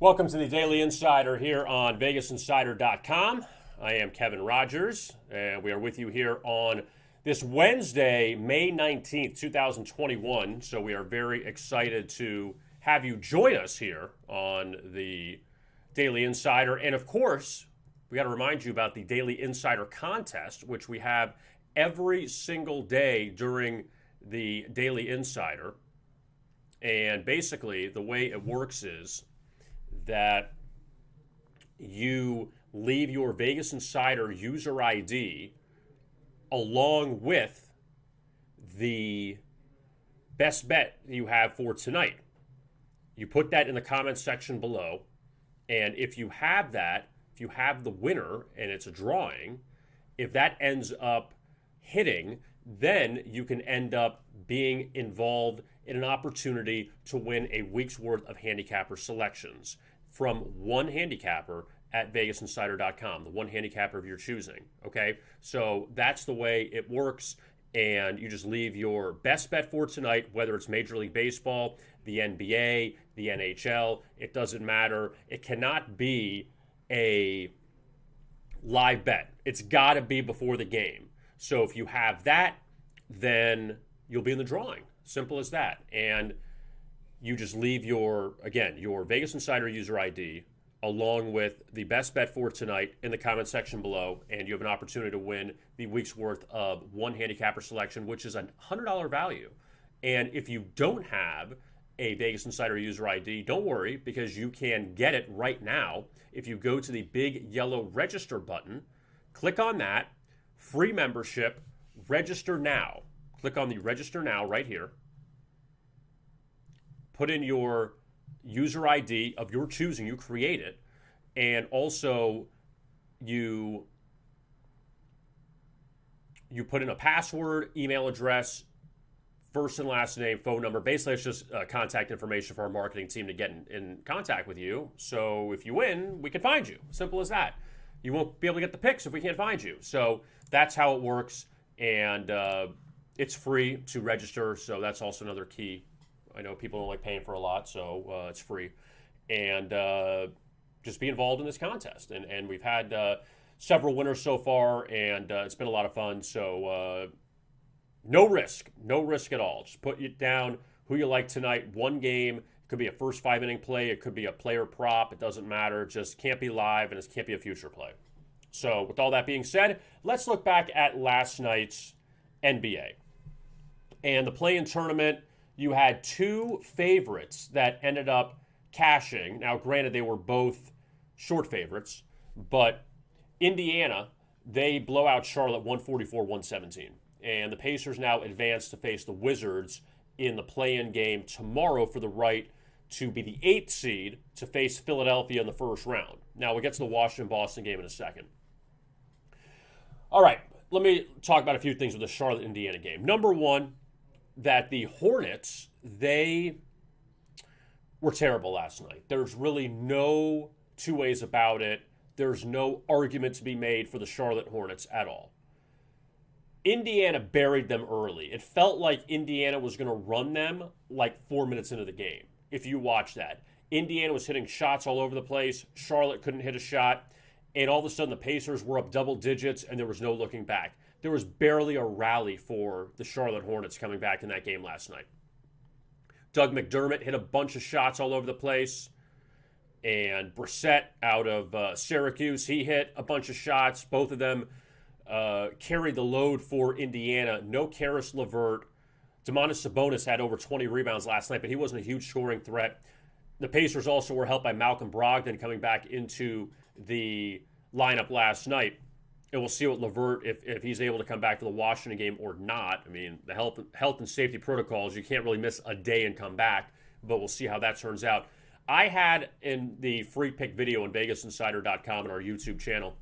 Welcome to the Daily Insider here on VegasInsider.com. I am Kevin Rogers, and we are with you here on this Wednesday, May 19th, 2021. So we are very excited to have you join us here on the Daily Insider. And of course, we got to remind you about the Daily Insider contest, which we have every single day during the Daily Insider. And basically, the way it works is that you leave your Vegas Insider user ID along with the best bet you have for tonight. You put that in the comments section below, and if you have that, if you have the winner and it's a drawing, if that ends up hitting, then you can end up being involved in an opportunity to win a week's worth of handicapper selections from one handicapper at VegasInsider.com, the one handicapper of your choosing, okay? So that's the way it works, and you just leave your best bet for tonight, whether it's Major League Baseball, the NBA, the NHL, it doesn't matter. It cannot be a live bet. It's got to be before the game. So if you have that, then you'll be in the drawing. Simple as that. And you just leave your Vegas Insider user ID along with the best bet for tonight in the comment section below, and you have an opportunity to win the week's worth of one handicapper selection, which is a $100 value. And if you don't have a Vegas Insider user ID, don't worry, because you can get it right now. If you go to the big yellow register button, click on that, free membership, register now. Click on the register now right here. Put in your user ID of your choosing, you create it, and also you put in a password, email address, first and last name, phone number. Basically, it's just contact information for our marketing team to get in contact with you. So if you win, we can find you. Simple as that. You won't be able to get the picks if we can't find you. So that's how it works, and it's free to register, so that's also another key. I know people don't like paying for a lot, so it's free. And just be involved in this contest. And we've had several winners so far, and it's been a lot of fun. So no risk at all. Just put it down who you like tonight. One game. It could be a first 5-inning play. It could be a player prop. It doesn't matter. Just can't be live, and it can't be a future play. So with all that being said, let's look back at last night's NBA. And the play-in tournament, you had two favorites that ended up cashing. Now, granted, they were both short favorites, but Indiana, they blow out Charlotte 144-117. And the Pacers now advance to face the Wizards in the play-in game tomorrow for the right to be the 8th seed to face Philadelphia in the first round. Now, we'll get to the Washington-Boston game in a second. All right, let me talk about a few things with the Charlotte-Indiana game. Number one, that the Hornets, they were terrible last night. There's really no two ways about it. There's no argument to be made for the Charlotte Hornets at all. Indiana buried them early. It felt like Indiana was going to run them like 4 minutes into the game, if you watch that. Indiana was hitting shots all over the place. Charlotte couldn't hit a shot. And all of a sudden, the Pacers were up double digits, and there was no looking back. There was barely a rally for the Charlotte Hornets coming back in that game last night. Doug McDermott hit a bunch of shots all over the place. And Brissett out of Syracuse, he hit a bunch of shots. Both of them carried the load for Indiana. No Karis LeVert. Domantas Sabonis had over 20 rebounds last night, but he wasn't a huge scoring threat. The Pacers also were helped by Malcolm Brogdon coming back into the lineup last night. And we'll see what LeVert, if he's able to come back for the Washington game or not. I mean, the health and safety protocols, you can't really miss a day and come back, but we'll see how that turns out. I had in the free pick video on VegasInsider.com and our YouTube channel,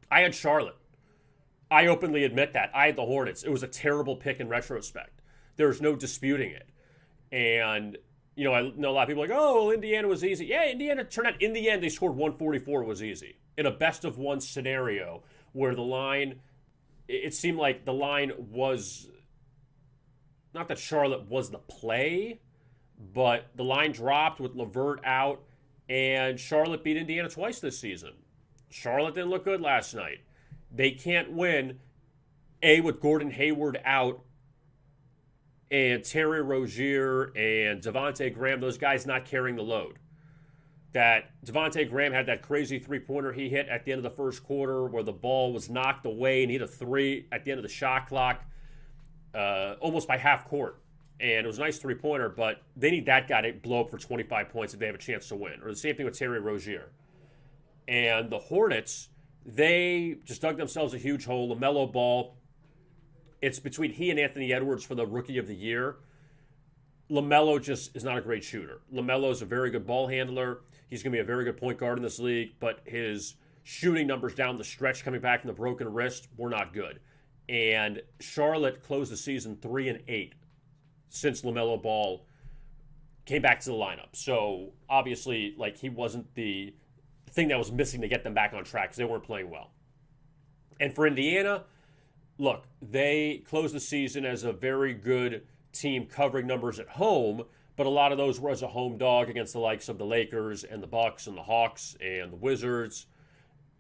I had Charlotte. I openly admit that. I had the Hornets. It was a terrible pick in retrospect. There's no disputing it. And, you know, I know a lot of people are like, oh, well, Indiana was easy. Yeah, Indiana turned out, in the end, they scored 144 was easy. In a best-of-one scenario where the line, it seemed like the line was, not that Charlotte was the play, but the line dropped with LeVert out, And Charlotte beat Indiana twice this season. Charlotte didn't look good last night. They can't win, with Gordon Hayward out and Terry Rozier and Devontae Graham, those guys not carrying the load. That Devontae Graham had that crazy three-pointer he hit at the end of the first quarter where the ball was knocked away and he hit a three at the end of the shot clock, almost by half court. And it was a nice three-pointer, but they need that guy to blow up for 25 points if they have a chance to win. Or the same thing with Terry Rozier. And the Hornets, they just dug themselves a huge hole. LaMelo Ball, it's between he and Anthony Edwards for the Rookie of the Year. LaMelo just is not a great shooter. LaMelo is a very good ball handler. He's going to be a very good point guard in this league, but his shooting numbers down the stretch coming back from the broken wrist were not good. And Charlotte closed the season 3-8 since LaMelo Ball came back to the lineup. So obviously, like, he wasn't the thing that was missing to get them back on track because they weren't playing well. And for Indiana, look, they closed the season as a very good team covering numbers at home, but a lot of those were as a home dog against the likes of the Lakers and the Bucks and the Hawks and the Wizards.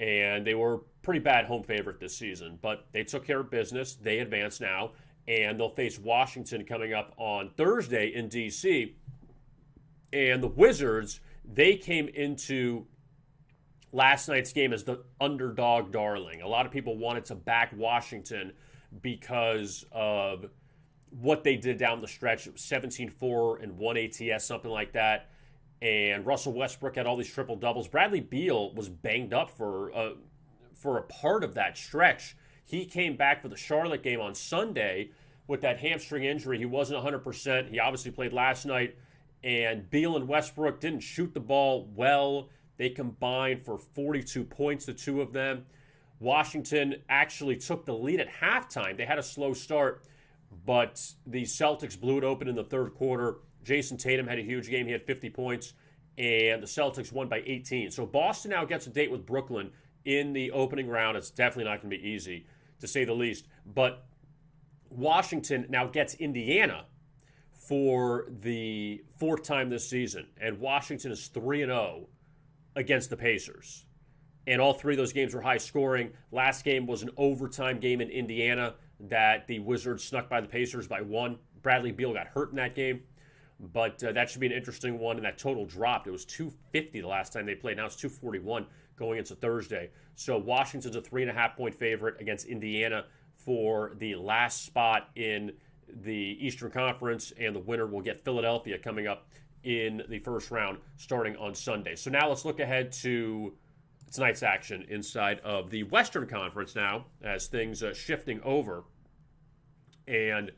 And they were pretty bad home favorite this season, but they took care of business. They advance now, and they'll face Washington coming up on Thursday in D.C. And the Wizards, they came into last night's game as the underdog darling. A lot of people wanted to back Washington because of what they did down the stretch. It was 17-4 and 1 ATS, something like that. And Russell Westbrook had all these triple doubles. Bradley Beal was banged up for a part of that stretch. He came back for the Charlotte game on Sunday with that hamstring injury. He wasn't 100%. He obviously played last night. And Beal and Westbrook didn't shoot the ball well. They combined for 42 points, the two of them. Washington actually took the lead at halftime. They had a slow start, but the Celtics blew it open in the third quarter. Jason Tatum had a huge game. He had 50 points, and the Celtics won by 18. So Boston now gets a date with Brooklyn in the opening round. It's definitely not going to be easy, to say the least. But Washington now gets Indiana for the fourth time this season, and Washington is 3-0 against the Pacers. And all three of those games were high scoring. Last game was an overtime game in Indiana that the Wizards snuck by the Pacers by one. Bradley Beal got hurt in that game. But that should be an interesting one, and that total dropped. It was 250 the last time they played. Now it's 241 going into Thursday. So Washington's a 3.5-point favorite against Indiana for the last spot in the Eastern Conference, and the winner will get Philadelphia coming up in the first round starting on Sunday. So now let's look ahead to tonight's action inside of the Western Conference now as things shifting over. And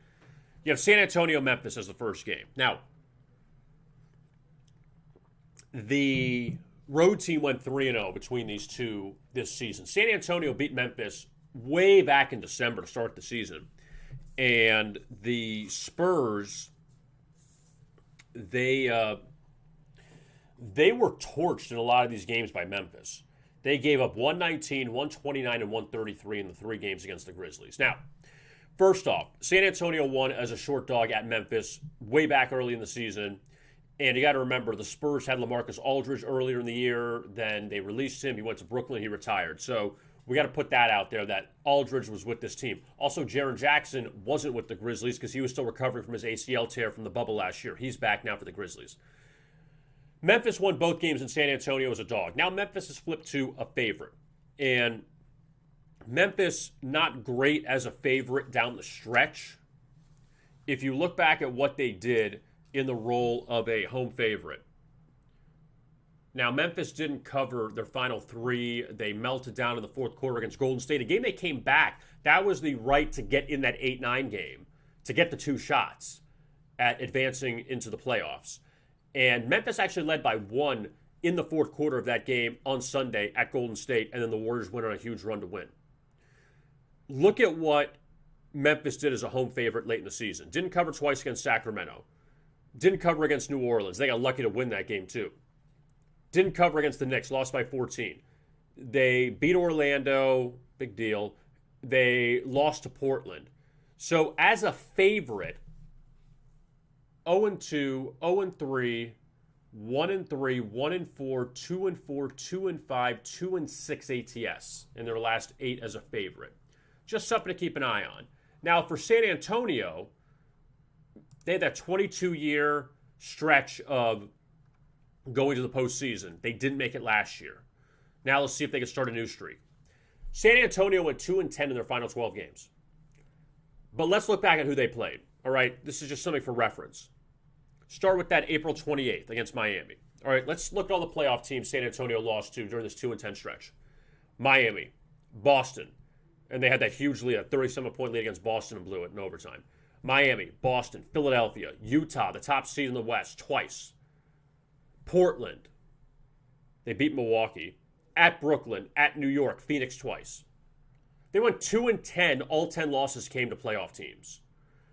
you have San Antonio-Memphis as the first game. Now, the road team went 3-0 between these two this season. San Antonio beat Memphis way back in December to start the season. And the Spurs, they were torched in a lot of these games by Memphis. They gave up 119, 129, and 133 in the three games against the Grizzlies. Now, first off, San Antonio won as a short dog at Memphis way back early in the season. And you got to remember, the Spurs had LaMarcus Aldridge earlier in the year. Then they released him. He went to Brooklyn. He retired. So we got to put that out there, that Aldridge was with this team. Also, Jaren Jackson wasn't with the Grizzlies because he was still recovering from his ACL tear from the bubble last year. He's back now for the Grizzlies. Memphis won both games in San Antonio as a dog. Now Memphis has flipped to a favorite. And Memphis, not great as a favorite down the stretch. If you look back at what they did in the role of a home favorite. Now, Memphis didn't cover their final three. They melted down in the fourth quarter against Golden State, a game they came back. That was the right to get in that 8-9 game, to get the two shots at advancing into the playoffs. And Memphis actually led by one in the fourth quarter of that game on Sunday at Golden State, and then the Warriors went on a huge run to win. Look at what Memphis did as a home favorite late in the season. Didn't cover twice against Sacramento. Didn't cover against New Orleans. They got lucky to win that game too. Didn't cover against the Knicks. Lost by 14. They beat Orlando. Big deal. They lost to Portland. So as a favorite, 0-2, 0-3, 1-3, 1-4, 2-4, 2-5, 2-6 ATS in their last 8 as a favorite. Just something to keep an eye on. Now, for San Antonio, they had that 22-year stretch of going to the postseason. They didn't make it last year. Now let's see if they can start a new streak. San Antonio went 2-10 in their final 12 games. But let's look back at who they played. All right, this is just something for reference. Start with that April 28th against Miami. All right, let's look at all the playoff teams San Antonio lost to during this 2-10 stretch. Miami, Boston, and they had that huge lead, a 37-point lead against Boston and blew it in overtime. Miami, Boston, Philadelphia, Utah, the top seed in the West, twice. Portland, they beat Milwaukee. At Brooklyn, at New York, Phoenix twice. They went 2-10. All 10 losses came to playoff teams.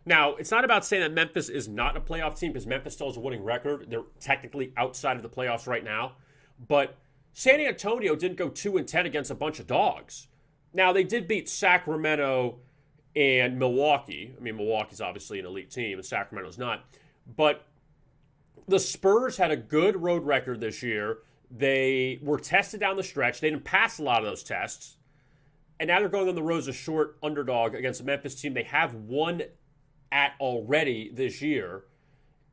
Now, it's not about saying that Memphis is not a playoff team because Memphis still has a winning record. They're technically outside of the playoffs right now. But San Antonio didn't go 2-10 against a bunch of dogs. Now, they did beat Sacramento and Milwaukee. I mean, Milwaukee's obviously an elite team and Sacramento's not. But the Spurs had a good road record this year. They were tested down the stretch. They didn't pass a lot of those tests. And now they're going on the road as a short underdog against a Memphis team they have won at already this year.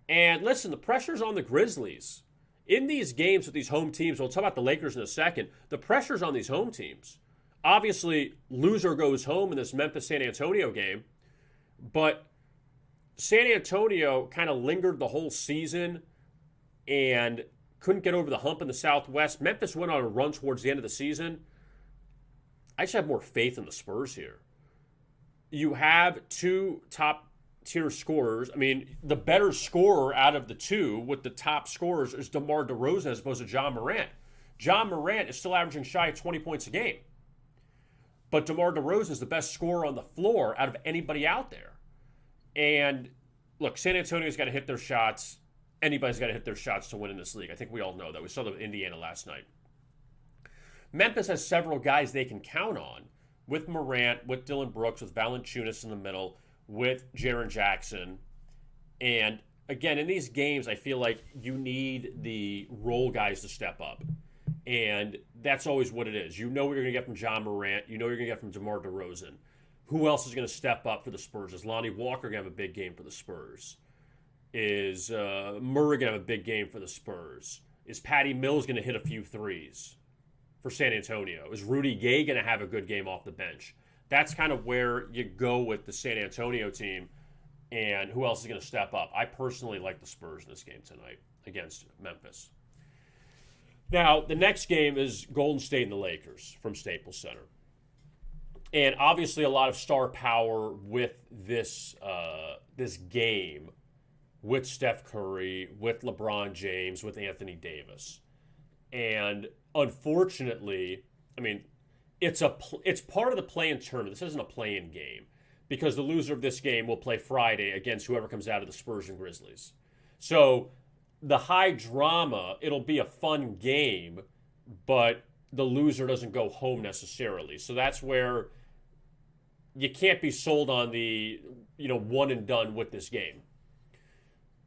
And listen, the pressure's on the Grizzlies. In these games with these home teams, we'll talk about the Lakers in a second, the pressure's on these home teams. Obviously, loser goes home in this Memphis-San Antonio game. But San Antonio kind of lingered the whole season and couldn't get over the hump in the Southwest. Memphis went on a run towards the end of the season. I just have more faith in the Spurs here. You have 2 top-tier scorers. I mean, the better scorer out of the 2 with the top scorers is DeMar DeRozan as opposed to John Morant. John Morant is still averaging shy of 20 points a game. But DeMar DeRozan is the best scorer on the floor out of anybody out there. And, look, San Antonio's got to hit their shots. Anybody's got to hit their shots to win in this league. I think we all know that. We saw that with Indiana last night. Memphis has several guys they can count on with Morant, with Dillon Brooks, with Valanciunas in the middle, with Jaren Jackson. And, again, in these games, I feel like you need the role guys to step up. And that's always what it is. You know what you're going to get from John Morant. You know what you're going to get from DeMar DeRozan. Who else is going to step up for the Spurs? Is Lonnie Walker going to have a big game for the Spurs? Is Murray going to have a big game for the Spurs? Is Patty Mills going to hit a few threes for San Antonio? Is Rudy Gay going to have a good game off the bench? That's kind of where you go with the San Antonio team and who else is going to step up. I personally like the Spurs in this game tonight against Memphis. Now, the next game is Golden State and the Lakers from Staples Center. And obviously a lot of star power with this game with Steph Curry, with LeBron James, with Anthony Davis. And unfortunately, I mean, it's part of the play-in tournament. This isn't a play-in game because the loser of this game will play Friday against whoever comes out of the Spurs and Grizzlies. So the high drama, it'll be a fun game, but the loser doesn't go home necessarily. So that's where you can't be sold on the, one and done with this game.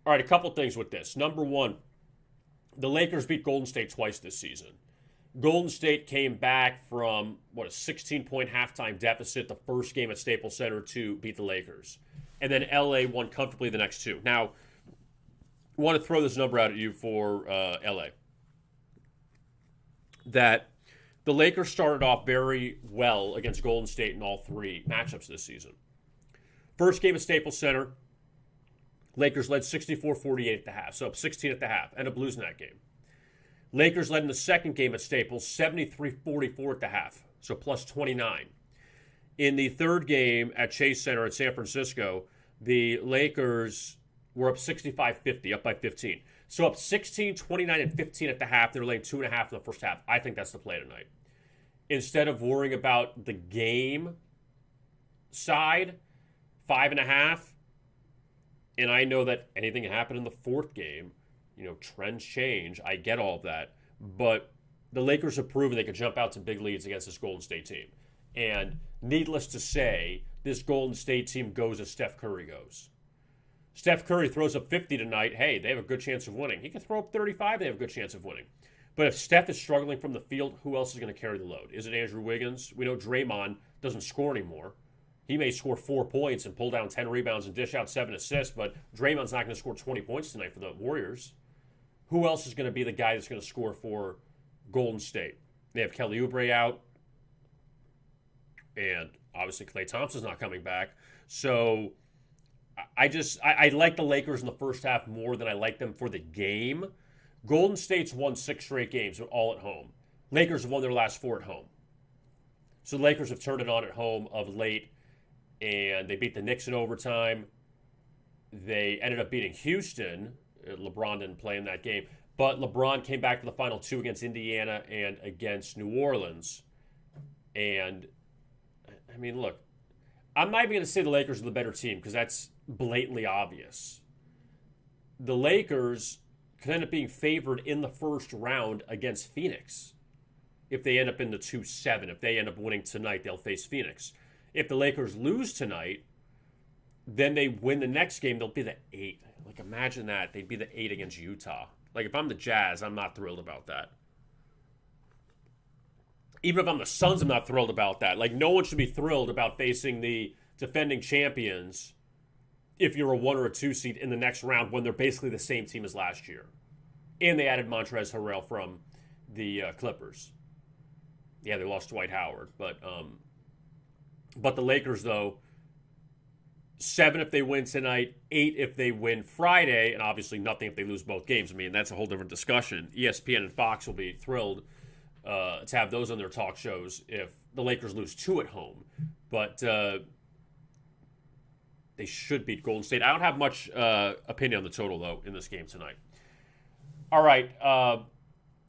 All right, a couple things with this. Number one, the Lakers beat Golden State twice this season. Golden State came back from, a 16-point halftime deficit the first game at Staples Center to beat the Lakers. And then LA won comfortably the next 2. Now, I want to throw this number out at you for LA. That the Lakers started off very well against Golden State in all 3 matchups this season. First game at Staples Center, Lakers led 64-48 at the half, so up 16 at the half, ended up losing that game. Lakers led in the second game at Staples, 73-44 at the half, so plus 29. In the third game at Chase Center at San Francisco, the Lakers were up 65-50, up by 15. So up 16, 29, and 15 at the half. They're laying 2.5 in the first half. I think that's the play tonight. Instead of worrying about the game side, 5.5. And I know that anything can happen in the fourth game. Trends change. I get all of that. But the Lakers have proven they can jump out to big leads against this Golden State team. And needless to say, this Golden State team goes as Steph Curry goes. Steph Curry throws up 50 tonight. Hey, they have a good chance of winning. He can throw up 35. They have a good chance of winning. But if Steph is struggling from the field, who else is going to carry the load? Is it Andrew Wiggins? We know Draymond doesn't score anymore. He may score 4 points and pull down 10 rebounds and dish out 7 assists, but Draymond's not going to score 20 points tonight for the Warriors. Who else is going to be the guy that's going to score for Golden State? They have Kelly Oubre out, and obviously Klay Thompson's not coming back. So I like the Lakers in the first half more than I like them for the game. Golden State's won 6 straight games, all at home. Lakers have won their last 4 at home. So the Lakers have turned it on at home of late, and they beat the Knicks in overtime. They ended up beating Houston. LeBron didn't play in that game. But LeBron came back for the final 2 against Indiana and against New Orleans. And, I mean, look, I'm not even going to say the Lakers are the better team because that's blatantly obvious. The Lakers could end up being favored in the first round against Phoenix. If they end up in the 2-7, if they end up winning tonight, they'll face Phoenix. If the Lakers lose tonight, then they win the next game, they'll be the 8. Like, imagine that. They'd be the 8 against Utah. Like, if I'm the Jazz, I'm not thrilled about that. Even if I'm the Suns, I'm not thrilled about that. Like, no one should be thrilled about facing the defending champions if you're a 1 or a 2 seed in the next round when they're basically the same team as last year. And they added Montrezl Harrell from the Clippers. Yeah, they lost Dwight Howard. But the Lakers, though, 7 if they win tonight, 8 if they win Friday, and obviously nothing if they lose both games. I mean, that's a whole different discussion. ESPN and Fox will be thrilled to have those on their talk shows if the Lakers lose 2 at home. But they should beat Golden State. I don't have much opinion on the total, though, in this game tonight. All right.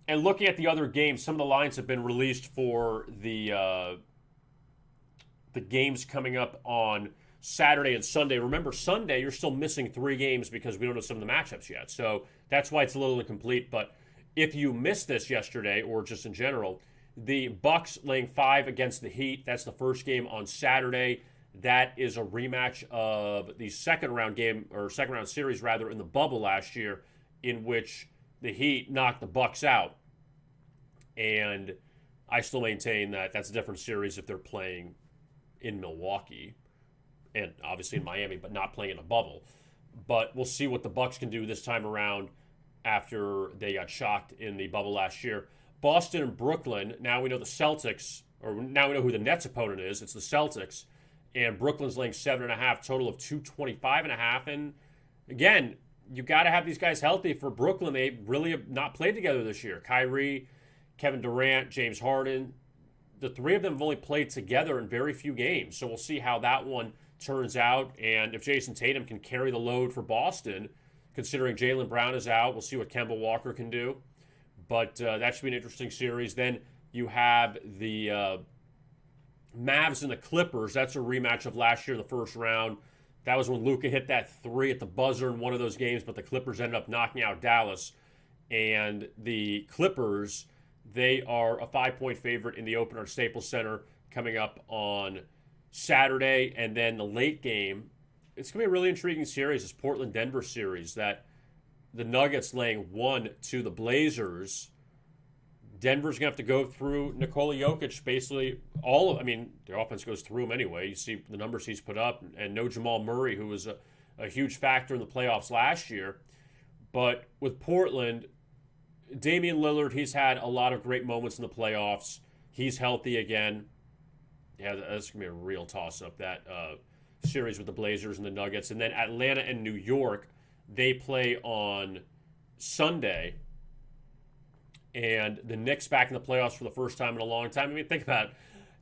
And looking at the other games, some of the lines have been released for the games coming up on Saturday and Sunday. Remember, Sunday, you're still missing 3 games because we don't know some of the matchups yet. So that's why it's a little incomplete. But if you missed this yesterday, or just in general, the Bucks laying 5 against the Heat. That's the first game on Saturday. That is a rematch of the second round series rather in the bubble last year, in which the Heat knocked the Bucks out. And I still maintain that that's a different series if they're playing in Milwaukee and obviously in Miami, but not playing in a bubble. But we'll see what the Bucks can do this time around after they got shocked in the bubble last year. Boston and Brooklyn, now we know the Celtics, or now we know who the Nets opponent is. It's the Celtics. And Brooklyn's laying 7.5, total of 225.5. And again, you got to have these guys healthy for Brooklyn. They really have not played together this year. Kyrie, Kevin Durant, James Harden, the 3 of them have only played together in very few games. So we'll see how that one turns out. And if Jason Tatum can carry the load for Boston, considering Jaylen Brown is out, we'll see what Kemba Walker can do. But that should be an interesting series. Then you have the Mavs and the Clippers. That's a rematch of last year, the first round. That was when Luka hit that 3 at the buzzer in one of those games, but the Clippers ended up knocking out Dallas. And the Clippers, they are a 5-point favorite in the opener at Staples Center coming up on Saturday. And then the late game, it's going to be a really intriguing series, this Portland-Denver series, that the Nuggets laying 1 to the Blazers. Denver's going to have to go through Nikola Jokic, basically their offense goes through him anyway. You see the numbers he's put up, and no Jamal Murray, who was a huge factor in the playoffs last year. But with Portland, Damian Lillard, he's had a lot of great moments in the playoffs. He's healthy again. Yeah, that's going to be a real toss-up, that series with the Blazers and the Nuggets. And then Atlanta and New York, they play on Sunday. And the Knicks back in the playoffs for the first time in a long time. I mean, think about it.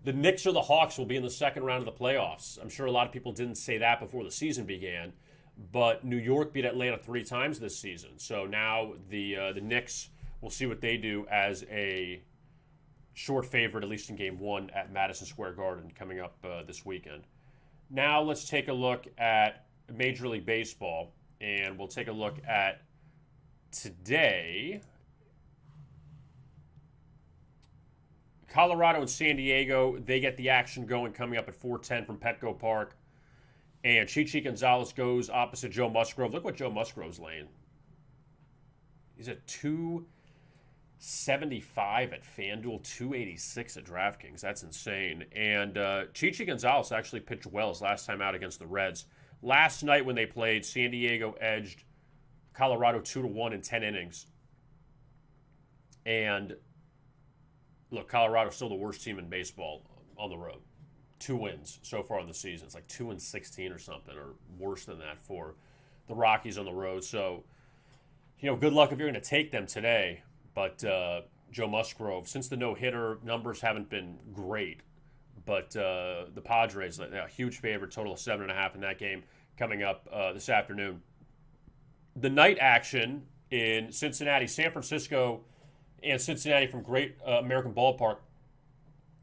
The Knicks or the Hawks will be in the second round of the playoffs. I'm sure a lot of people didn't say that before the season began. But New York beat Atlanta 3 times this season. So now the Knicks, we'll see what they do as a short favorite, at least in Game 1 at Madison Square Garden coming up this weekend. Now let's take a look at Major League Baseball. And we'll take a look at today. Colorado and San Diego, they get the action going coming up at 4:10 from Petco Park. And Chichi Gonzalez goes opposite Joe Musgrove. Look what Joe Musgrove's laying. He's at 275 at FanDuel, 286 at DraftKings. That's insane. And Chichi Gonzalez actually pitched well his last time out against the Reds. Last night when they played, San Diego edged Colorado 2-1 in 10 innings. And look, Colorado's still the worst team in baseball on the road. 2 wins so far in the season. It's like 2-16 or something, or worse than that for the Rockies on the road. So, good luck if you're going to take them today. But Joe Musgrove, since the no-hitter, numbers haven't been great. But the Padres, a huge favorite, total of 7.5 in that game coming up this afternoon. The night action in Cincinnati, San Francisco, and Cincinnati from Great American Ballpark.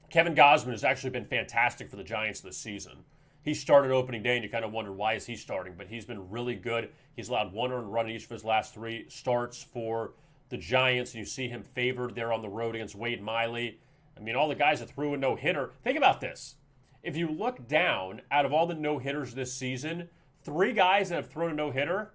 Kevin Gausman has actually been fantastic for the Giants this season. He started opening day, and you kind of wondered why is he starting, but he's been really good. He's allowed 1 earned run in each of his last 3 starts for the Giants, and you see him favored there on the road against Wade Miley. I mean, all the guys that threw a no-hitter. Think about this. If you look down, out of all the no-hitters this season, 3 guys that have thrown a no-hitter,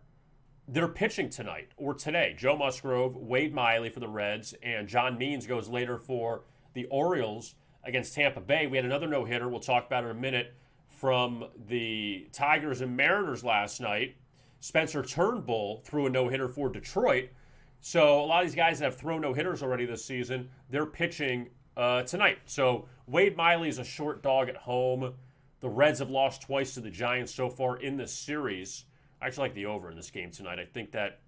they're pitching tonight or today. Joe Musgrove, Wade Miley for the Reds, and John Means goes later for the Orioles against Tampa Bay. We had another no-hitter we'll talk about in a minute from the Tigers and Mariners last night. Spencer Turnbull threw a no-hitter for Detroit. So a lot of these guys that have thrown no-hitters already this season, they're pitching tonight. So Wade Miley is a short dog at home. The Reds have lost twice to the Giants so far in this series. I actually like the over in this game tonight. I think that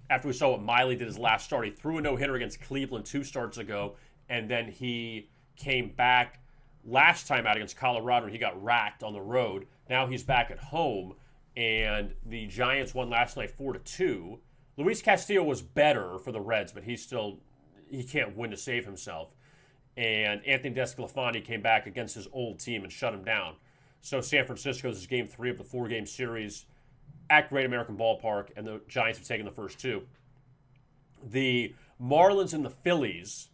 after we saw what Miley did his last start, he threw a no-hitter against Cleveland 2 starts ago, and then he came back last time out against Colorado, and he got racked on the road. Now he's back at home, and the Giants won last night 4-2. Luis Castillo was better for the Reds, but he can't win to save himself. And Anthony Desclafani came back against his old team and shut him down. So San Francisco, this is game 3 of the 4-game series at Great American Ballpark, and the Giants have taken the first 2. The Marlins and the Phillies,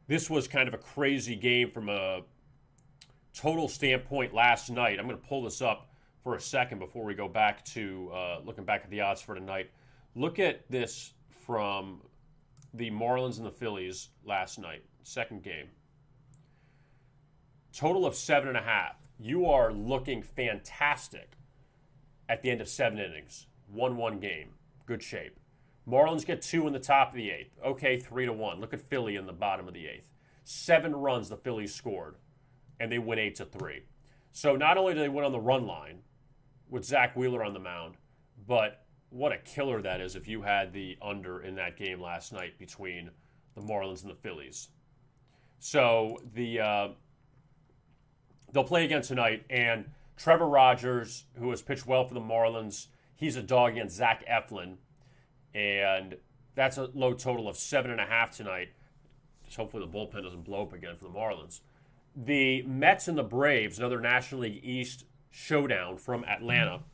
this was kind of a crazy game from a total standpoint last night. I'm going to pull this up for a second before we go back to looking back at the odds for tonight. Look at this from the Marlins and the Phillies last night, second game. Total of 7.5. You are looking fantastic at the end of 7 innings. 1-1 game. Good shape. Marlins get 2 in the top of the 8th. Okay, 3-1. Look at Philly in the bottom of the 8th. 7 runs the Phillies scored, and they win 8-3. So not only do they win on the run line with Zach Wheeler on the mound, but what a killer that is if you had the under in that game last night between the Marlins and the Phillies. So they'll play again tonight, and Trevor Rogers, who has pitched well for the Marlins, he's a dog against Zach Eflin, and that's a low total of 7.5 tonight. Just hopefully the bullpen doesn't blow up again for the Marlins. The Mets and the Braves, another National League East showdown from Atlanta.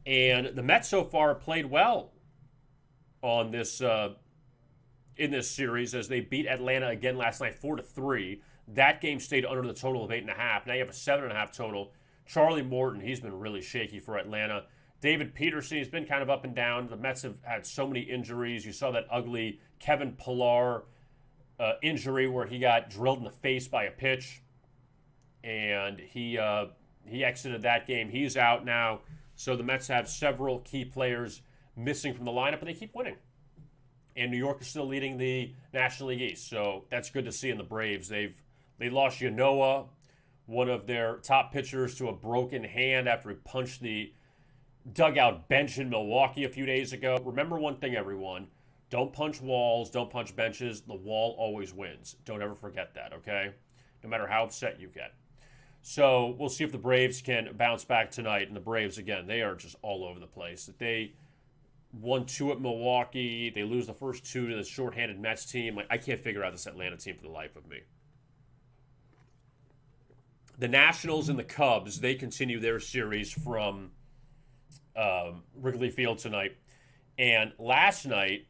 And the Mets so far played well on this in this series as they beat Atlanta again last night 4-3. That game stayed under the total of 8.5. Now you have a 7.5 total. Charlie Morton, he's been really shaky for Atlanta. David Peterson, he's been kind of up and down. The Mets have had so many injuries. You saw that ugly Kevin Pillar injury where he got drilled in the face by a pitch, and he exited that game. He's out now. So the Mets have several key players missing from the lineup, but they keep winning. And New York is still leading the National League East, so that's good to see in the Braves. They lost Yanoa, one of their top pitchers, to a broken hand after he punched the dugout bench in Milwaukee a few days ago. Remember one thing, everyone. Don't punch walls, don't punch benches. The wall always wins. Don't ever forget that, okay? No matter how upset you get. So we'll see if the Braves can bounce back tonight. And the Braves, again, they are just all over the place. They won 2 at Milwaukee. They lose the first 2 to the shorthanded Mets team. I can't figure out this Atlanta team for the life of me. The Nationals and the Cubs, they continue their series from Wrigley Field tonight. And last night,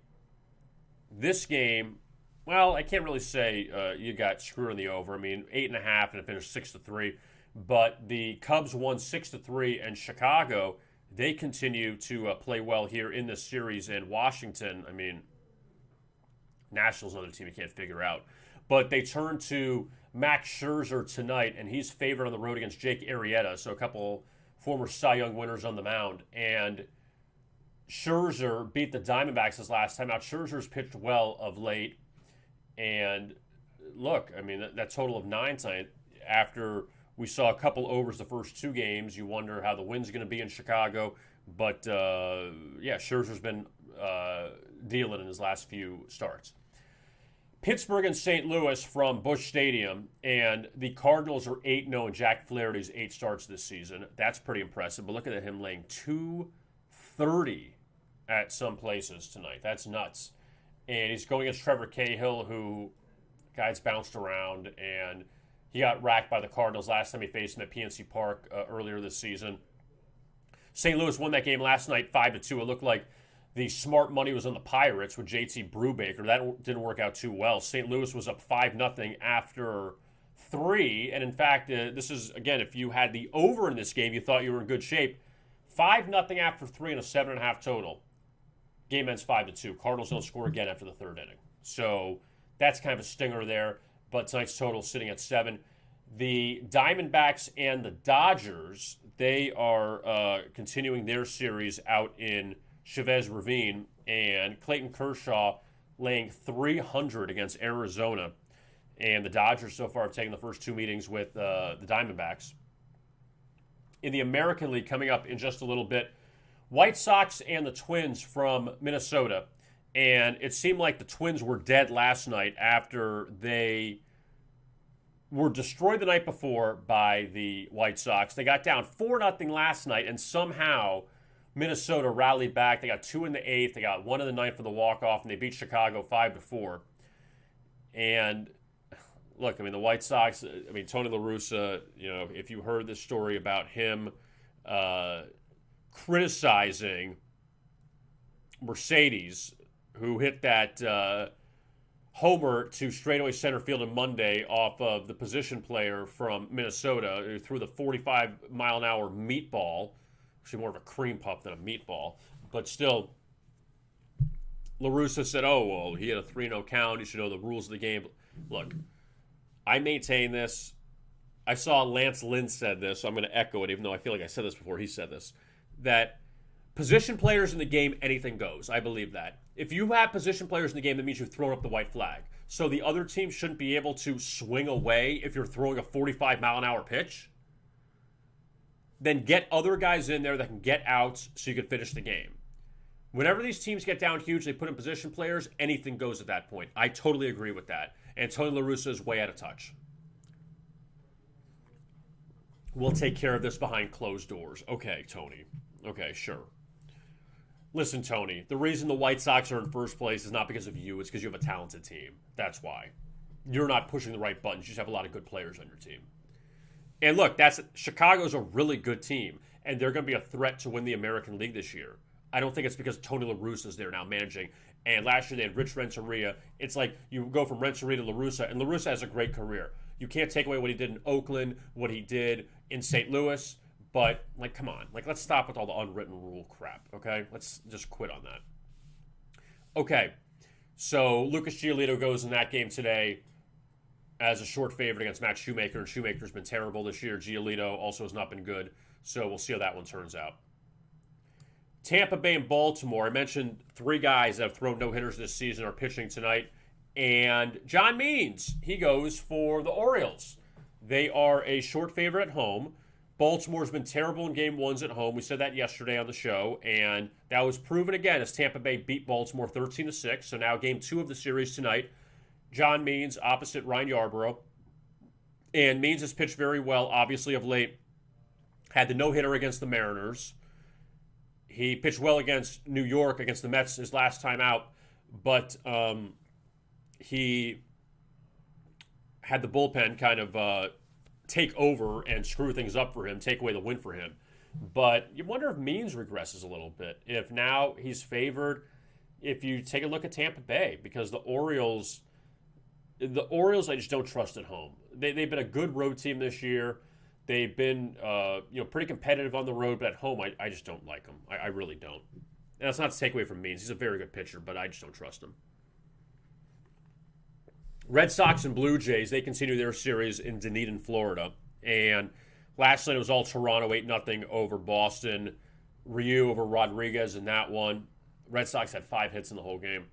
this game, well, I can't really say you got screwed on the over. I mean, 8.5 and it finished 6-3. But the Cubs won 6-3, and Chicago, they continue to play well here in this series. And Washington, I mean, Nationals another team you can't figure out. But they turn to Max Scherzer tonight, and he's favored on the road against Jake Arrieta, so a couple former Cy Young winners on the mound. And Scherzer beat the Diamondbacks his last time out. Scherzer's pitched well of late. And look, I mean, that total of 9 tonight, after we saw a couple overs the first 2 games, you wonder how the wind's going to be in Chicago. But, yeah, Scherzer's been dealing in his last few starts. Pittsburgh and St. Louis from Busch Stadium, and the Cardinals are 8-0 in Jack Flaherty's 8 starts this season. That's pretty impressive. But look at him laying 230 at some places tonight. That's nuts. And he's going against Trevor Cahill, who guy's bounced around, and he got racked by the Cardinals last time he faced him at PNC Park earlier this season. St. Louis won that game last night 5-2. It looked like the smart money was on the Pirates with JT Brubaker. That didn't work out too well. St. Louis was up 5-0 after 3. And in fact, this is, again, if you had the over in this game, you thought you were in good shape. 5-0 after 3 and a 7.5 total. Game ends 5-2. Cardinals don't score again after the 3rd inning. So that's kind of a stinger there. But tonight's total is sitting at 7. The Diamondbacks and the Dodgers, they are continuing their series out in Chavez Ravine, and Clayton Kershaw laying 300 against Arizona. And the Dodgers so far have taken the first 2 meetings with the Diamondbacks. In the American League, coming up in just a little bit, White Sox and the Twins from Minnesota. And it seemed like the Twins were dead last night after they were destroyed the night before by the White Sox. They got down 4-0 last night, and somehow Minnesota rallied back. They got 2 in the 8th. They got 1 in the 9th for the walk-off, and they beat Chicago 5-4. And look, I mean, the White Sox, I mean, Tony La Russa, you know, if you heard this story about him criticizing Mercedes, who hit that homer to straightaway center field on Monday off of the position player from Minnesota, who threw the 45-mile-an-hour meatball, actually more of a cream puff than a meatball, but still, La Russa said, oh, well, he had a 3-0 count, you should know the rules of the game. Look, I maintain this. I saw Lance Lynn said this, so I'm going to echo it, even though I feel like I said this before he said this, that position players in the game, anything goes. I believe that. If you have position players in the game, that means you've thrown up the white flag. So the other team shouldn't be able to swing away if you're throwing a 45-mile-an-hour pitch. Then get other guys in there that can get outs so you can finish the game. Whenever these teams get down huge, they put in position players, anything goes at that point. I totally agree with that. And Tony La Russa is way out of touch. We'll take care of this behind closed doors. Okay, Tony. Okay, sure. Listen, Tony, the reason the White Sox are in first place is not because of you. It's because you have a talented team. That's why. You're not pushing the right buttons. You just have a lot of good players on your team. And look, Chicago's a really good team, and they're going to be a threat to win the American League this year. I don't think it's because Tony La Russa is there now managing. And last year they had Rich Renteria. It's like you go from Renteria to La Russa, and La Russa has a great career. You can't take away what he did in Oakland, what he did in St. Louis, but, like, come on. Like, let's stop with all the unwritten rule crap, okay? Let's just quit on that. Okay, so Lucas Giolito goes in that game today as a short favorite against Matt Shoemaker, and Shoemaker's been terrible this year. Giolito also has not been good, so we'll see how that one turns out. Tampa Bay and Baltimore. I mentioned 3 guys that have thrown no-hitters this season are pitching tonight. And John Means, he goes for the Orioles. They are a short favorite at home. Baltimore's been terrible in game 1s at home. We said that yesterday on the show. And that was proven again as Tampa Bay beat Baltimore 13-6. So now game 2 of the series tonight. John Means opposite Ryan Yarbrough. And Means has pitched very well, obviously, of late. Had the no-hitter against the Mariners. He pitched well against New York, against the Mets his last time out, but he had the bullpen kind of take over and screw things up for him, take away the win for him. But you wonder if Means regresses a little bit, if now he's favored, if you take a look at Tampa Bay, because the Orioles I just don't trust at home. They've been a good road team this year. They've been pretty competitive on the road, but at home, I just don't like them. I really don't. And that's not to take away from Means. He's a very good pitcher, but I just don't trust him. Red Sox and Blue Jays, they continue their series in Dunedin, Florida. And last night it was all Toronto, 8-0 over Boston. Ryu over Rodriguez in that one. Red Sox had 5 hits in the whole game.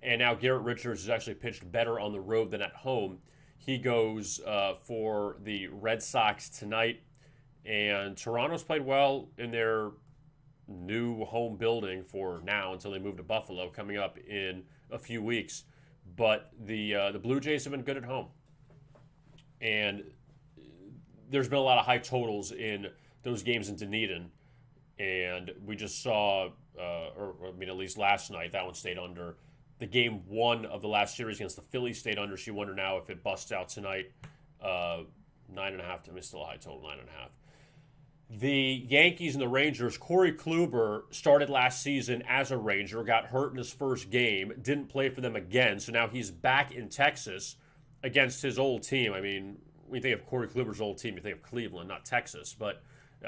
And now Garrett Richards has actually pitched better on the road than at home. He goes for the Red Sox tonight. And Toronto's played well in their new home building for now until they move to Buffalo coming up in a few weeks. But the Blue Jays have been good at home. And there's been a lot of high totals in those games in Dunedin. And we just saw, at least last night, that one stayed under. The game 1 of the last series against the Phillies stayed under. So you wonder now if it busts out tonight. 9.5, I mean, still a high total, 9.5. The Yankees and the Rangers, Corey Kluber started last season as a Ranger, got hurt in his first game, didn't play for them again, so now he's back in Texas against his old team. I mean, when you think of Corey Kluber's old team, you think of Cleveland, not Texas, but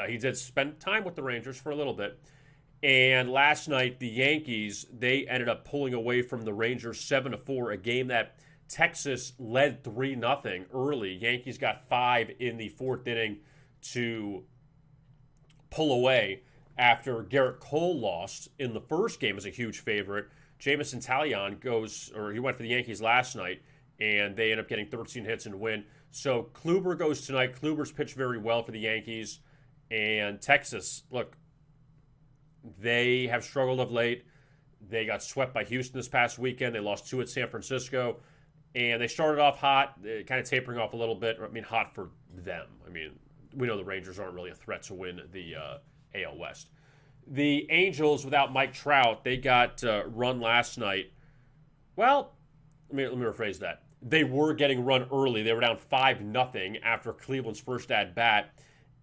he did spend time with the Rangers for a little bit. And last night, the Yankees, they ended up pulling away from the Rangers 7-4, a game that Texas led 3-0 early. Yankees got 5 in the 4th inning to pull away after Garrett Cole lost in the first game as a huge favorite. Jameson Taillon he went for the Yankees last night, and they end up getting 13 hits and win. So Kluber goes tonight. Kluber's pitched very well for the Yankees. And Texas, look, they have struggled of late. They got swept by Houston this past weekend. They lost 2 at San Francisco. And they started off hot, kind of tapering off a little bit. I mean, hot for them. I mean, we know the Rangers aren't really a threat to win the AL West. The Angels, without Mike Trout, they got run last night. Well, let me rephrase that. They were getting run early. They were down 5-0 after Cleveland's first at-bat.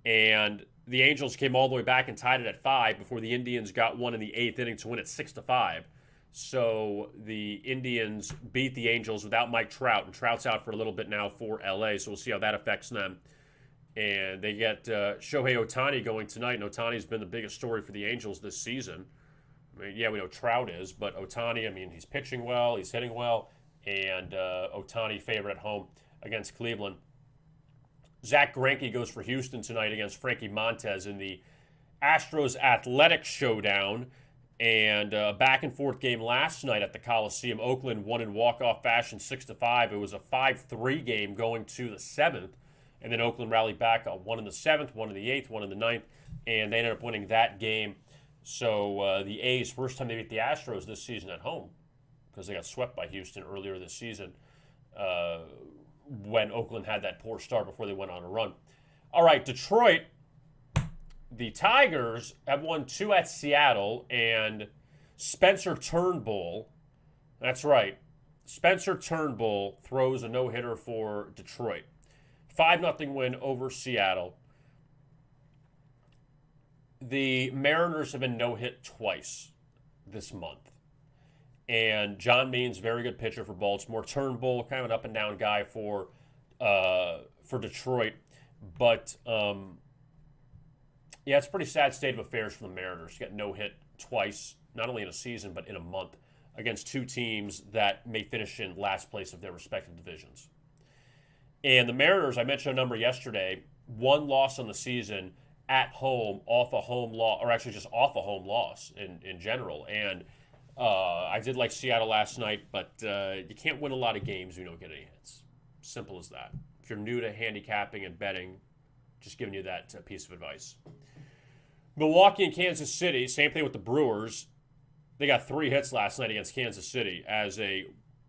And the Angels came all the way back and tied it at 5 before the Indians got one in the 8th inning to win it 6-5. So the Indians beat the Angels without Mike Trout. And Trout's out for a little bit now for LA, so we'll see how that affects them. And they get Shohei Ohtani going tonight. And Ohtani's been the biggest story for the Angels this season. I mean, yeah, we know Trout is, but Ohtani, I mean, he's pitching well, he's hitting well, and Ohtani favorite at home against Cleveland. Zach Greinke goes for Houston tonight against Frankie Montes in the Astros Athletic Showdown. And a back-and-forth game last night at the Coliseum. Oakland won in walk-off fashion 6-5. It was a 5-3 game going to the 7th. And then Oakland rallied back, one in the 7th, one in the 8th, one in the 9th, and they ended up winning that game. So the A's, first time they beat the Astros this season at home, because they got swept by Houston earlier this season when Oakland had that poor start before they went on a run. All right, Detroit, the Tigers have won 2 at Seattle, and Spencer Turnbull, that's right, Spencer Turnbull throws a no-hitter for Detroit. 5-0 win over Seattle. The Mariners have been no-hit twice this month. And John Means, very good pitcher for Baltimore. Turnbull, kind of an up-and-down guy for Detroit. But, it's a pretty sad state of affairs for the Mariners. Get no-hit twice, not only in a season, but in a month, against 2 teams that may finish in last place of their respective divisions. And the Mariners, I mentioned a number yesterday, 1 loss on the season at home, off a home loss, or actually just off a home loss in general. And I did like Seattle last night, but you can't win a lot of games if you don't get any hits. Simple as that. If you're new to handicapping and betting, just giving you that piece of advice. Milwaukee and Kansas City, same thing with the Brewers. They got 3 hits last night against Kansas City as a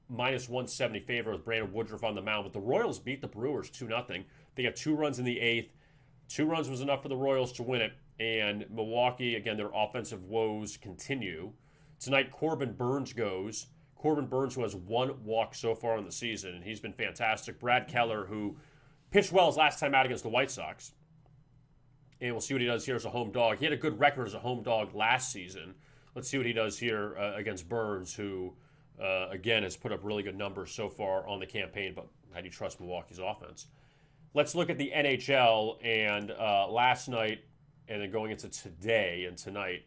-170 favorite with Brandon Woodruff on the mound. But the Royals beat the Brewers 2-0. They got 2 runs in the 8th. 2 runs was enough for the Royals to win it. And Milwaukee, again, their offensive woes continue. Tonight, Corbin Burns goes. Corbin Burns, who has 1 walk so far in the season, and he's been fantastic. Brad Keller, who pitched well his last time out against the White Sox. And we'll see what he does here as a home dog. He had a good record as a home dog last season. Let's see what he does here against Burns, who, again, has put up really good numbers so far on the campaign. But how do you trust Milwaukee's offense? Let's look at the NHL and last night, and then going into today and tonight.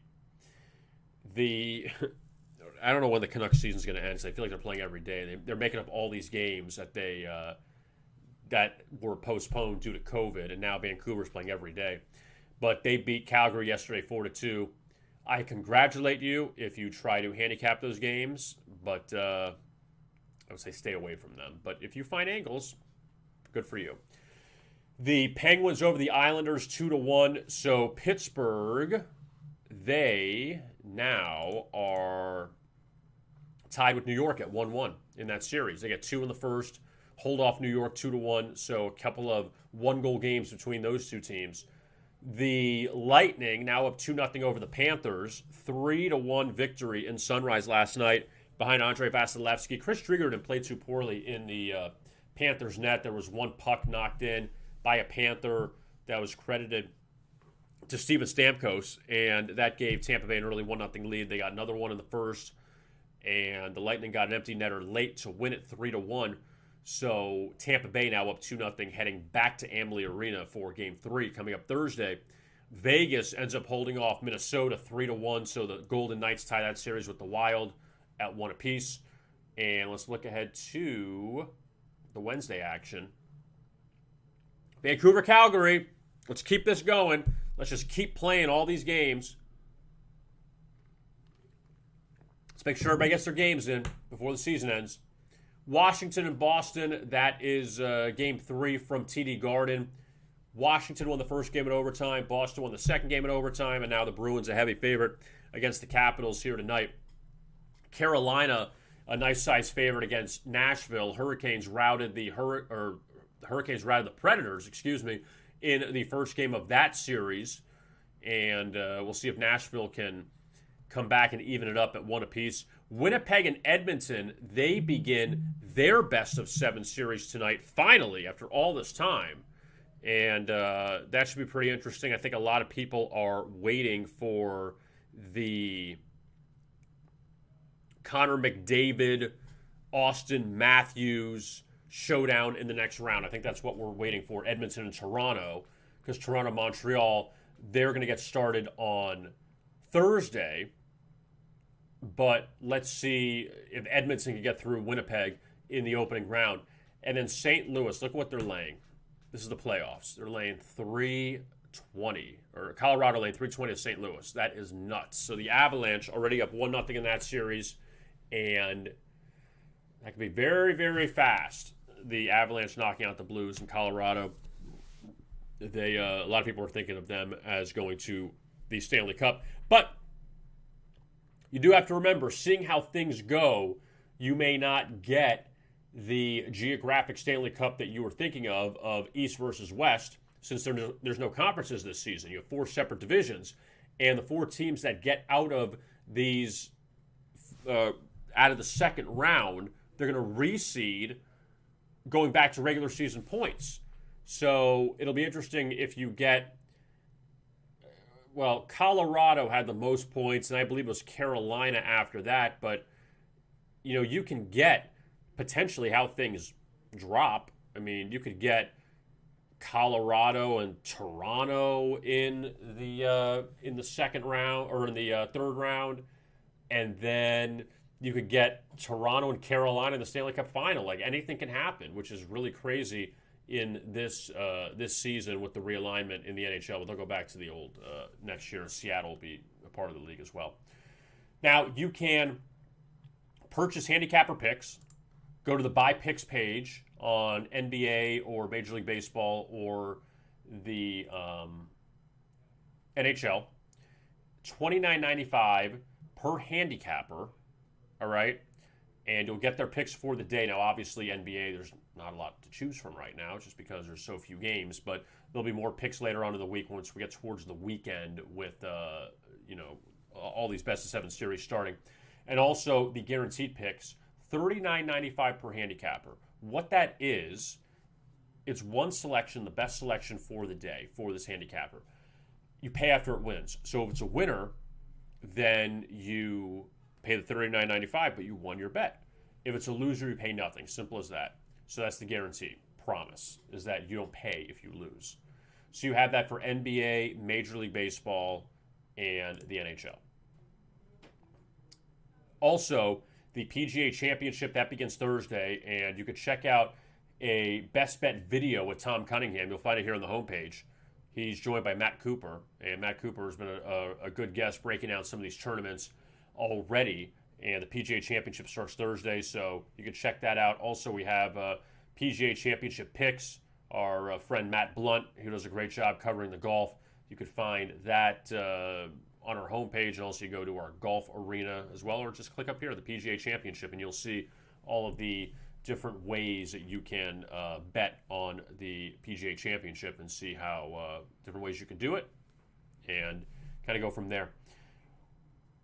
I don't know when the Canucks season is going to end. So I feel like they're playing every day. They're making up all these games that were postponed due to COVID, and now Vancouver's playing every day. But they beat Calgary yesterday 4-2. I congratulate you if you try to handicap those games, but I would say stay away from them. But if you find angles, good for you. The Penguins over the Islanders 2-1. So Pittsburgh, they now are tied with New York at 1-1 in that series. They get 2 in the first, hold off New York 2-1. So a couple of one-goal games between those two teams. The Lightning now up 2-0 over the Panthers. 3-1 victory in Sunrise last night behind Andrei Vasilevsky. Chris Driedger didn't play too poorly in the Panthers net. There was one puck knocked in by a Panther that was credited to Steven Stamkos, and that gave Tampa Bay an early 1-0 lead. They got another one in the first, and the Lightning got an empty netter late to win it 3-1. So Tampa Bay now up 2-0, heading back to Amalie Arena for Game 3 coming up Thursday. Vegas ends up holding off Minnesota 3-1, so the Golden Knights tie that series with the Wild at 1 apiece. And let's look ahead to the Wednesday action. Vancouver, Calgary. Let's keep this going. Let's just keep playing all these games. Let's make sure everybody gets their games in before the season ends. Washington and Boston, that is Game 3 from TD Garden. Washington won the first game in overtime. Boston won the second game in overtime. And now the Bruins, a heavy favorite against the Capitals here tonight. Carolina, a nice size favorite against Nashville. Hurricanes routed the Predators, in the first game of that series. And we'll see if Nashville can come back and even it up at 1 apiece. Winnipeg and Edmonton, they begin their best of 7 series tonight, finally, after all this time. And that should be pretty interesting. I think a lot of people are waiting for the Connor McDavid, Austin Matthews showdown in the next round. I think that's what we're waiting for, Edmonton and Toronto, because Toronto, Montreal, they're going to get started on Thursday. But let's see if Edmonton can get through Winnipeg in the opening round. And then St. Louis, look what they're laying. This is the playoffs. They're laying 320, or Colorado laying 320 to St. Louis. That is nuts. So the Avalanche already up 1-0 in that series, and that could be very, very fast. The Avalanche knocking out the Blues in Colorado. A lot of people are thinking of them as going to the Stanley Cup. But you do have to remember, seeing how things go, you may not get the geographic Stanley Cup that you were thinking of East versus West, since there's no conferences this season. You have 4 separate divisions, and the 4 teams that get out of these, out of the second round, they're going to reseed going back to regular season points. So it'll be interesting if you get, well, Colorado had the most points, and I believe it was Carolina after that. But, you can get potentially how things drop. I mean, you could get Colorado and Toronto in the second round, or in the third round, and then you could get Toronto and Carolina in the Stanley Cup final. Like, anything can happen, which is really crazy in this season with the realignment in the NHL. But they'll go back to the old next year. Seattle will be a part of the league as well. Now, you can purchase handicapper picks. Go to the Buy Picks page on NBA or Major League Baseball or the NHL. $29.95 per handicapper. All right? And you'll get their picks for the day. Now, obviously, NBA, there's not a lot to choose from right now, just because there's so few games. But there'll be more picks later on in the week once we get towards the weekend with, all these best of 7 series starting. And also the guaranteed picks, $39.95 per handicapper. What that is, it's one selection, the best selection for the day for this handicapper. You pay after it wins. So if it's a winner, then you pay the $39.95, but you won your bet. If it's a loser, you pay nothing. Simple as that. So that's the guarantee. promise, is that you don't pay if you lose. So you have that for NBA, Major League Baseball, and the NHL. Also, the PGA Championship, that begins Thursday, and you could check out a best bet video with Tom Cunningham. You'll find it here on the homepage. He's joined by Matt Cooper, and Matt Cooper has been a good guest breaking down some of these tournaments already. And the PGA Championship starts Thursday, so you can check that out. Also, we have PGA Championship picks. Our friend Matt Blunt, who does a great job covering the golf. You could find that on our homepage, and also you go to our golf arena as well, or just click up here, the PGA Championship, and you'll see all of the different ways that you can bet on the PGA Championship and see how different ways you can do it and kind of go from there.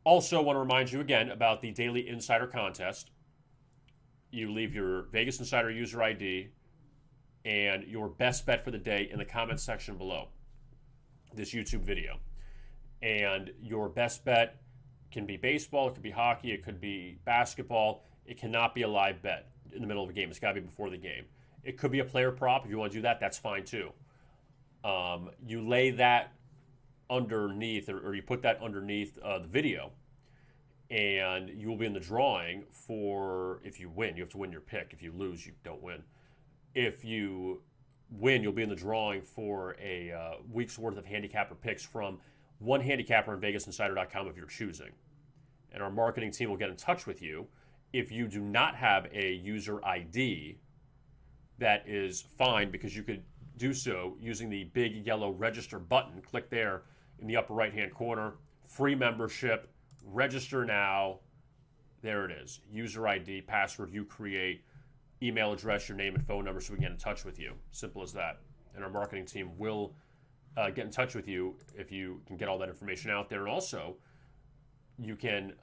Also, want to remind you again about the Daily Insider Contest. You leave your Vegas Insider user ID and your best bet for the day in the comments section below this YouTube video. And your best bet can be baseball, it could be hockey, it could be basketball. It cannot be a live bet in the middle of a game. It's got to be before the game. It could be a player prop. If you want to do that, that's fine too. You lay that underneath, or you put that underneath the video, and you will be in the drawing for, if you win, you have to win your pick. If you lose, you don't win. If you win, you'll be in the drawing for a week's worth of handicapper picks from one handicapper on VegasInsider.com if you're choosing. And our marketing team will get in touch with you. If you do not have a user ID, that is fine, because you could do so using the big yellow register button. Click there in the upper right-hand corner. Free membership. Register now. There it is. User ID, password you create, email address, your name and phone number so we can get in touch with you. Simple as that. And our marketing team will get in touch with you if you can get all that information out there. And also, you can...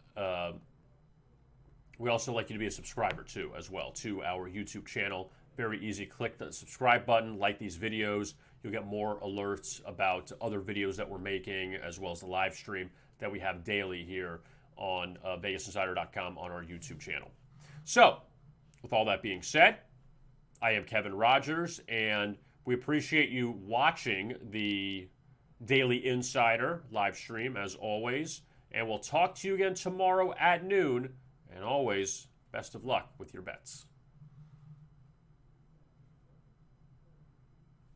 we also like you to be a subscriber too, as well, to our YouTube channel. Very easy. Click the subscribe button, like these videos. You'll get more alerts about other videos that we're making, as well as the live stream that we have daily here on VegasInsider.com on our YouTube channel. So, with all that being said, I am Kevin Rogers, and we appreciate you watching the Daily Insider live stream, as always. And we'll talk to you again tomorrow at noon. And always, best of luck with your bets.